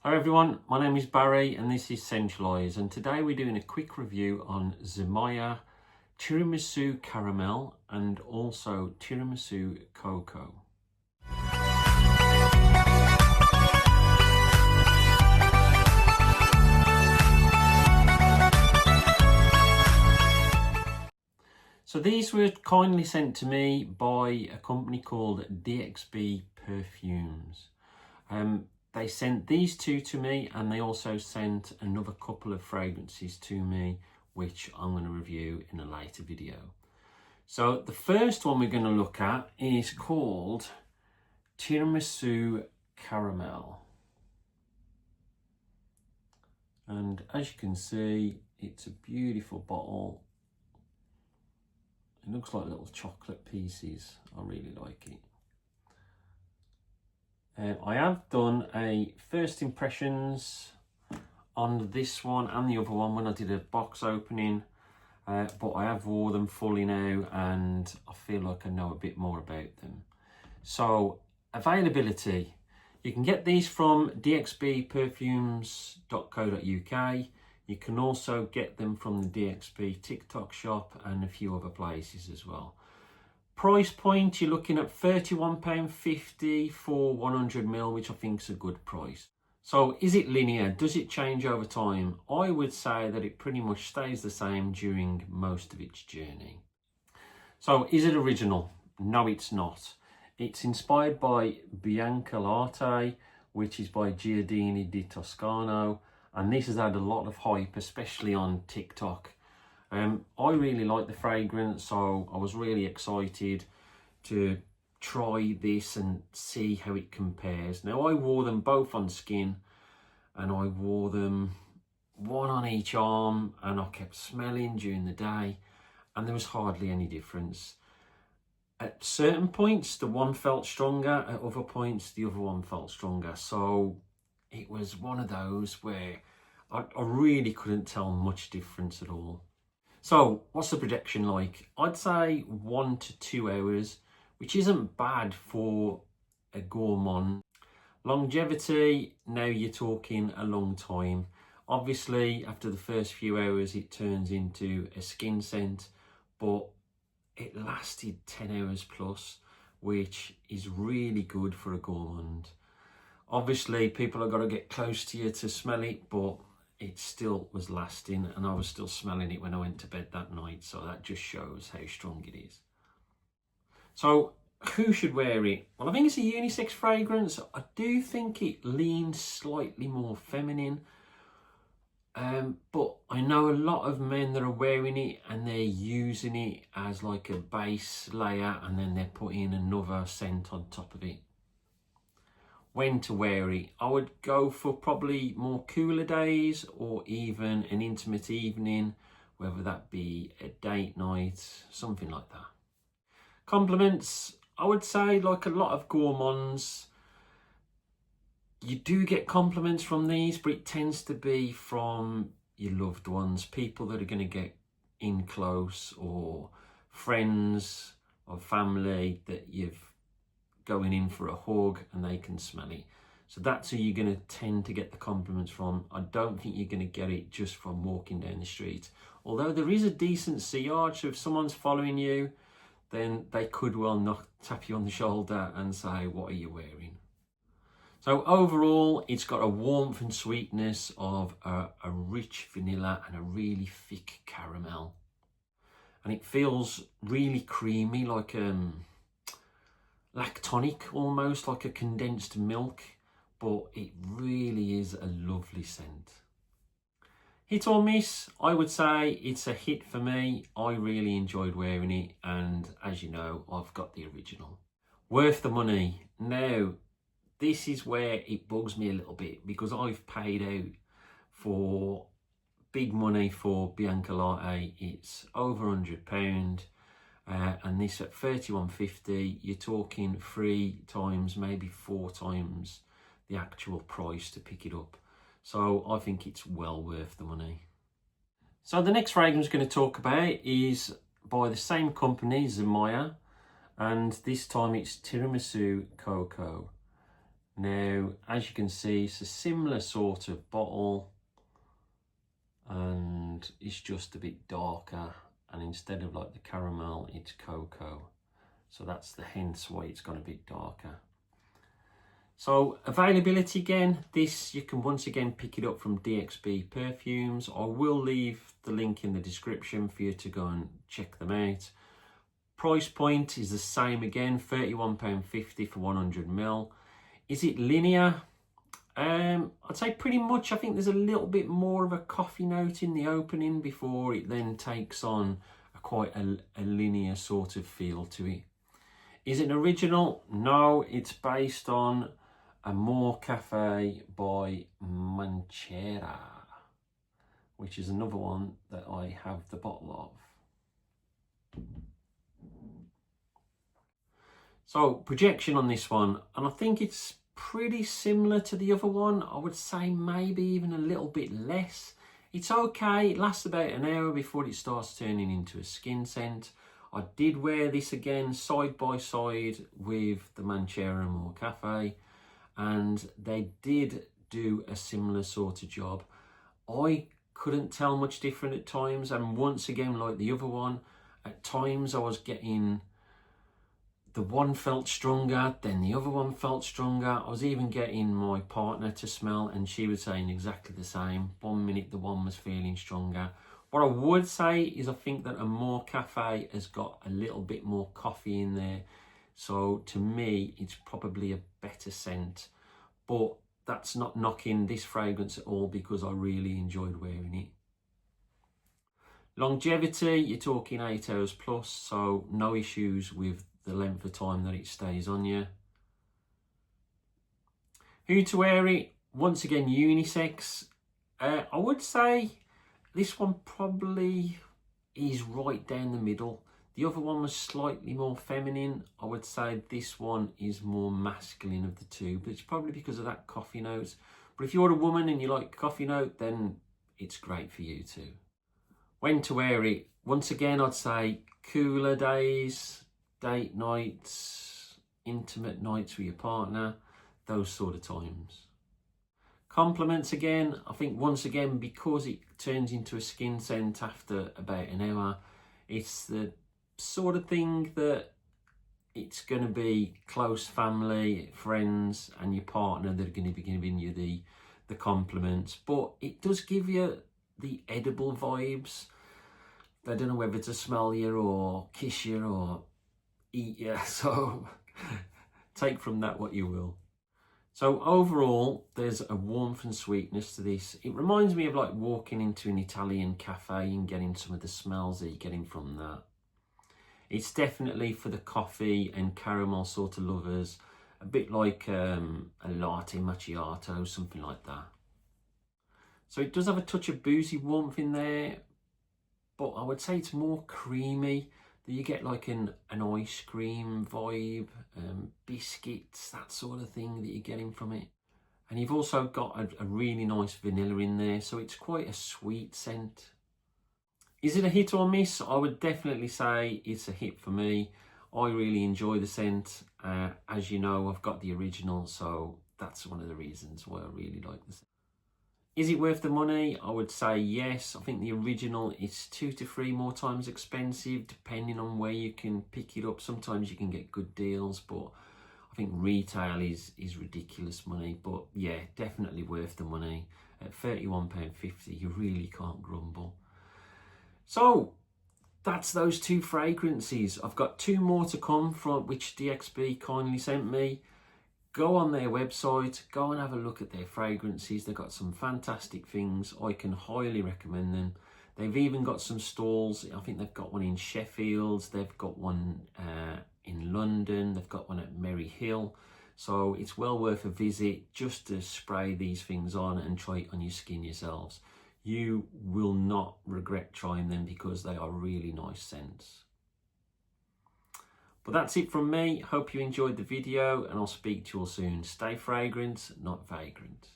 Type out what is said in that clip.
Hello everyone, my name is Barry and this is Centralise, and today we're doing a quick review on Zimaya Tiramisu Caramel and also Tiramisu Coco. So these were kindly sent to me by a company called DXB Perfumes. They sent these two to me, and they also sent another couple of fragrances to me, which I'm going to review in a later video. So the first one we're going to look at is called Tiramisu Caramel. And as you can see, it's a beautiful bottle. It looks like little chocolate pieces. I really like it. I have done a first impressions on this one and the other one when I did a box opening, but I have wore them fully now and I feel like I know a bit more about them. So availability, you can get these from dxbperfumes.co.uk. You can also get them from the DXB TikTok shop and a few other places as well. Price point, you're looking at £31.50 for 100ml, which I think is a good price. So is it linear? Does it change over time? I would say that it pretty much stays the same during most of its journey. So is it original? No, it's not. It's inspired by Bianca Latte, which is by Giardini di Toscano. And this has had a lot of hype, especially on TikTok. I really like the fragrance, so I was really excited to try this and see how it compares. Now, I wore them both on skin, and I wore them one on each arm, and I kept smelling during the day, and there was hardly any difference. At certain points, the one felt stronger. At other points, the other one felt stronger. So it was one of those where I really couldn't tell much difference at all. So what's the projection like? I'd say 1 to 2 hours, which isn't bad for a gourmand. Longevity, now you're talking a long time. Obviously, after the first few hours, it turns into a skin scent, but it lasted 10 hours plus, which is really good for a gourmand. Obviously, people have got to get close to you to smell it, but it still was lasting, and I was still smelling it when I went to bed that night, so that just shows how strong it is. So who should wear it? Well, I think it's a unisex fragrance. I do think it leans slightly more feminine, but I know a lot of men that are wearing it and they're using it as like a base layer, and then they're putting another scent on top of it. When to wear it, I would go for probably more cooler days or even an intimate evening, whether that be a date night, something like that. Compliments, I would say, like a lot of gourmands, you do get compliments from these, but it tends to be from your loved ones, people that are going to get in close, or friends or family that you've going in for a hug and they can smell it. So that's who you're going to tend to get the compliments from. I don't think you're going to get it just from walking down the street. Although there is a decent sillage, so if someone's following you, then they could well tap you on the shoulder and say, what are you wearing? So overall, it's got a warmth and sweetness of a rich vanilla and a really thick caramel. And it feels really creamy, like lactonic, almost like a condensed milk, but it really is a lovely scent. Hit or miss, I would say it's a hit for me. I really enjoyed wearing it, and as you know, I've got the original. Worth the money. Now, this is where it bugs me a little bit, because I've paid out for big money for Bianca Latte. It's over £100. And this at £31.50, you're talking 3 times, maybe 4 times the actual price to pick it up. So I think it's well worth the money. So the next fragrance I'm going to talk about is by the same company, Zamaya, and this time it's Tiramisu Coco. Now, as you can see, it's a similar sort of bottle, and it's just a bit darker, and instead of like the caramel, it's cocoa. So that's the hence why it's got a bit darker. So availability again, this you can once again pick it up from DXB Perfumes. I will leave the link in the description for you to go and check them out. Price point is the same again, £31.50 for 100ml. Is it linear? I'd say pretty much. I think there's a little bit more of a coffee note in the opening before it then takes on quite a linear sort of feel to it. Is it an original? No, it's based on Amor Cafe by Manchera, which is another one that I have the bottle of. So projection on this one, and I think it's pretty similar to the other one. I would say maybe even a little bit less. It's okay, it lasts about an hour before it starts turning into a skin scent. I did wear this again side by side with the Manchera Amor Cafe, and they did do a similar sort of job. I couldn't tell much different at times, and once again, like the other one, at times I was getting, the one felt stronger, then the other one felt stronger. I was even getting my partner to smell, and she was saying exactly the same. 1 minute the one was feeling stronger. What I would say is I think that Amor Cafe has got a little bit more coffee in there. So to me, it's probably a better scent. But that's not knocking this fragrance at all, because I really enjoyed wearing it. Longevity, you're talking 8 hours plus, so no issues with the length of time that it stays on you. Who to wear it? Once again, unisex. I would say this one probably is right down the middle. The other one was slightly more feminine. I would say this one is more masculine of the two, but it's probably because of that coffee note. But if you're a woman and you like coffee note, then it's great for you too. When to wear it? Once again, I'd say cooler days, date nights, intimate nights with your partner, those sort of times. Compliments again, I think once again, because it turns into a skin scent after about an hour, it's the sort of thing that it's going to be close family, friends and your partner that are going to be giving you the compliments, but it does give you the edible vibes. They don't know whether to smell you or kiss you or eat you, so take from that what you will. So overall, there's a warmth and sweetness to this. It reminds me of like walking into an Italian cafe and getting some of the smells that you're getting from that. It's definitely for the coffee and caramel sort of lovers, a bit like a latte macchiato, something like that. So it does have a touch of boozy warmth in there, but I would say it's more creamy. You get like an ice cream vibe, biscuits, that sort of thing that you're getting from it. And you've also got a really nice vanilla in there, so it's quite a sweet scent. Is it a hit or miss? I would definitely say it's a hit for me. I really enjoy the scent. As you know, I've got the original, so that's one of the reasons why I really like the scent. Is it worth the money? I would say yes. I think the original is 2 to 3 more times expensive, depending on where you can pick it up. Sometimes you can get good deals, but I think retail is ridiculous money. But yeah, definitely worth the money. At £31.50, you really can't grumble. So that's those 2 fragrances. I've got 2 more to come from which DXB kindly sent me. Go on their website, go and have a look at their fragrances. They've got some fantastic things. I can highly recommend them. They've even got some stalls. I think they've got one in Sheffield. They've got one in London. They've got one at Merry Hill. So it's well worth a visit just to spray these things on and try it on your skin yourselves. You will not regret trying them because they are really nice scents. But that's it from me. Hope you enjoyed the video, and I'll speak to you all soon. Stay fragrant, not vagrant.